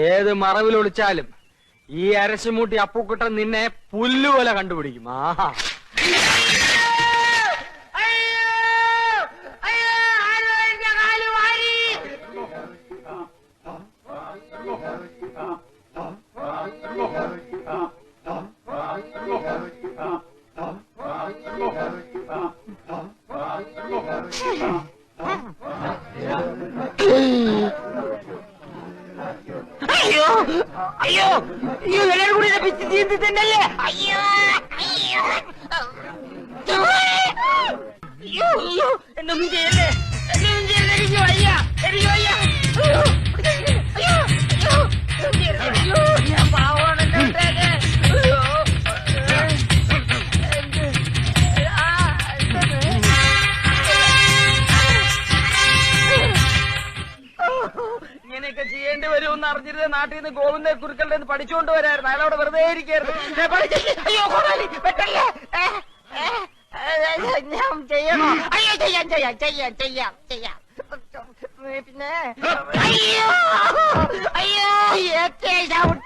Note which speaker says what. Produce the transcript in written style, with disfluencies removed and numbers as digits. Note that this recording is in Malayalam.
Speaker 1: ഏത് മറവിൽ ഒളിച്ചാലും ഈ അരശുമൂട്ടി അപ്പുക്കുട്ടൻ നിന്നെ പുല്ലുപോലെ കണ്ടുപിടിക്കും. ആഹാ
Speaker 2: അയ്യോ അയ്യോ അയ്യോ എല്ലാരും കൂടി പിച്ച് തീർത്തി തന്നെയല്ലേ. അയ്യോ അയ്യോ അയ്യോ അയ്യോ എന്നൊന്നും ചെയ്യല്ലേ, എന്നൊന്നും ചെയ്യല്ലേ. എനിക്ക് വയ്യ, എനിക്ക് വയ്യ. അയ്യോ അയ്യോ അയ്യോ അയ്യോ ഞാൻ പാവമാണ്. ഇങ്ങനെയൊക്കെ ചെയ്യേണ്ടി വരുമെന്ന് അറിഞ്ഞിരുന്ന നാട്ടിൽ നിന്ന് ഗോവിന്ദ കുരുക്കളുടെ നിന്ന് പഠിച്ചുകൊണ്ട് വരായിരുന്നു. അയാളവിടെ വെറുതെ ഇരിക്കായിരുന്നു. അയ്യോ കോടാലി വെട്ടല്ലേ, ഞാൻ ചെയ്യണോ? അയ്യോ ചെയ്യാം ചെയ്യാം ചെയ്യാം ചെയ്യാം ചെയ്യാം. പിന്നെ അയ്യോ അയ്യോ ഏറ്റവും